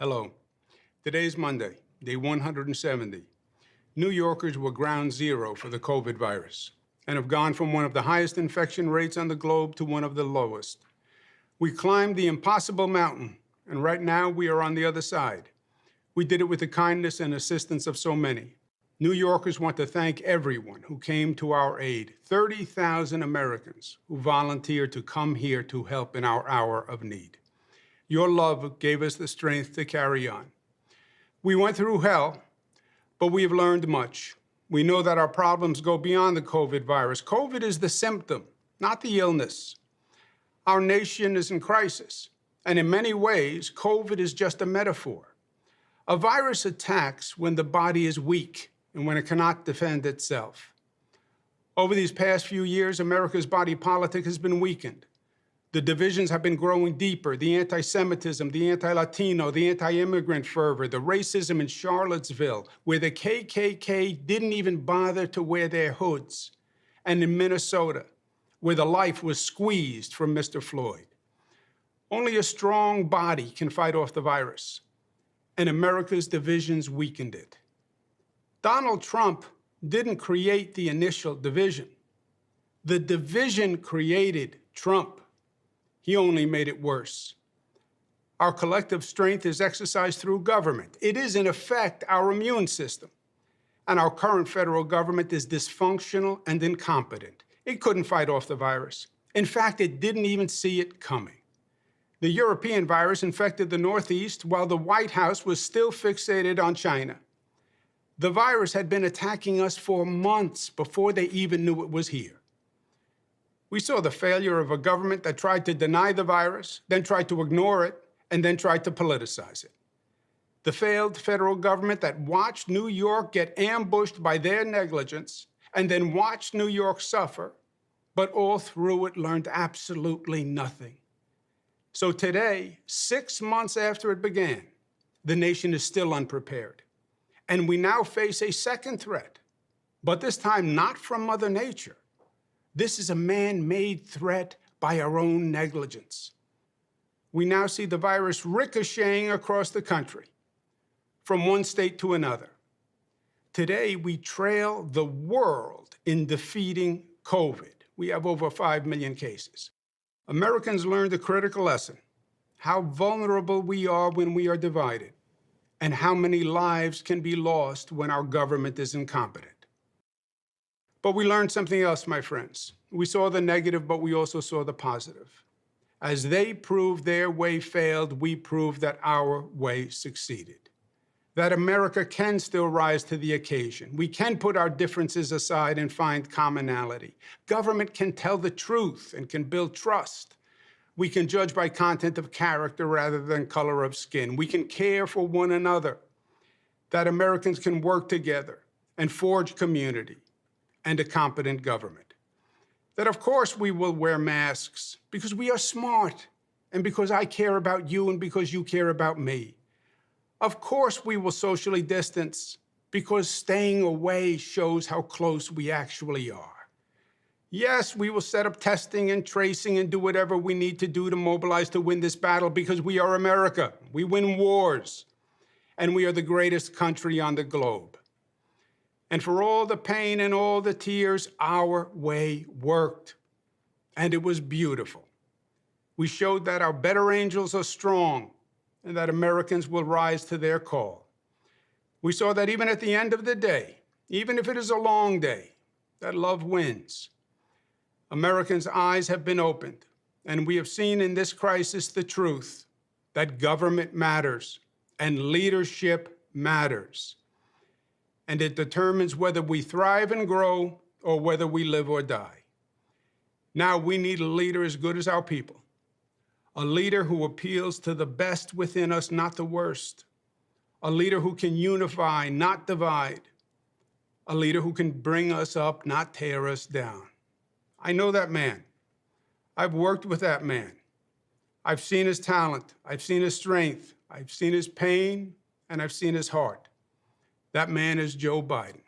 Hello. Today's Monday, day 170. New Yorkers were ground zero for the COVID virus and have gone from one of the highest infection rates on the globe to one of the lowest. We climbed the impossible mountain, and right now we are on the other side. We did it with the kindness and assistance of so many. New Yorkers want to thank everyone who came to our aid, 30,000 Americans who volunteered to come here to help in our hour of need. Your love gave us the strength to carry on. We went through hell, but we have learned much. We know that our problems go beyond the COVID virus. COVID is the symptom, not the illness. Our nation is in crisis, and in many ways, COVID is just a metaphor. A virus attacks when the body is weak and when it cannot defend itself. Over these past few years, America's body politic has been weakened. The divisions have been growing deeper, the anti-Semitism, the anti-Latino, the anti-immigrant fervor, the racism in Charlottesville, where the KKK didn't even bother to wear their hoods, and in Minnesota, where the life was squeezed from Mr. Floyd. Only a strong body can fight off the virus, and America's divisions weakened it. Donald Trump didn't create the initial division. The division created Trump. He only made it worse. Our collective strength is exercised through government. It is, in effect, our immune system. And our current federal government is dysfunctional and incompetent. It couldn't fight off the virus. In fact, it didn't even see it coming. The European virus infected the Northeast while the White House was still fixated on China. The virus had been attacking us for months before they even knew it was here. We saw the failure of a government that tried to deny the virus, then tried to ignore it, and then tried to politicize it. The failed federal government that watched New York get ambushed by their negligence, and then watched New York suffer, but all through it learned absolutely nothing. So today, 6 months after it began, the nation is still unprepared. And we now face a second threat, but this time not from Mother Nature. This is a man-made threat by our own negligence. We now see the virus ricocheting across the country, from one state to another. Today, we trail the world in defeating COVID. We have over 5 million cases. Americans learned a critical lesson: how vulnerable we are when we are divided, and how many lives can be lost when our government is incompetent. But we learned something else, my friends. We saw the negative, but we also saw the positive. As they proved their way failed, we proved that our way succeeded. That America can still rise to the occasion. We can put our differences aside and find commonality. Government can tell the truth and can build trust. We can judge by content of character rather than color of skin. We can care for one another. That Americans can work together and forge community and a competent government. That, of course, we will wear masks because we are smart and because I care about you and because you care about me. Of course, we will socially distance because staying away shows how close we actually are. Yes, we will set up testing and tracing and do whatever we need to do to mobilize to win this battle because we are America. We win wars, and we are the greatest country on the globe. And for all the pain and all the tears, our way worked. And it was beautiful. We showed that our better angels are strong and that Americans will rise to their call. We saw that even at the end of the day, even if it is a long day, that love wins. Americans' eyes have been opened, and we have seen in this crisis the truth that government matters and leadership matters. And it determines whether we thrive and grow or whether we live or die. Now we need a leader as good as our people, a leader who appeals to the best within us, not the worst, a leader who can unify, not divide, a leader who can bring us up, not tear us down. I know that man. I've worked with that man. I've seen his talent, I've seen his strength, I've seen his pain, and I've seen his heart. That man is Joe Biden.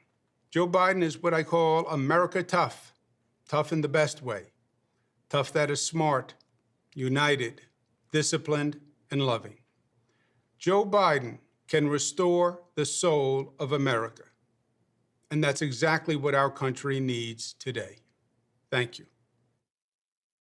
Joe Biden is what I call America tough, tough in the best way, tough that is smart, united, disciplined, and loving. Joe Biden can restore the soul of America. And that's exactly what our country needs today. Thank you.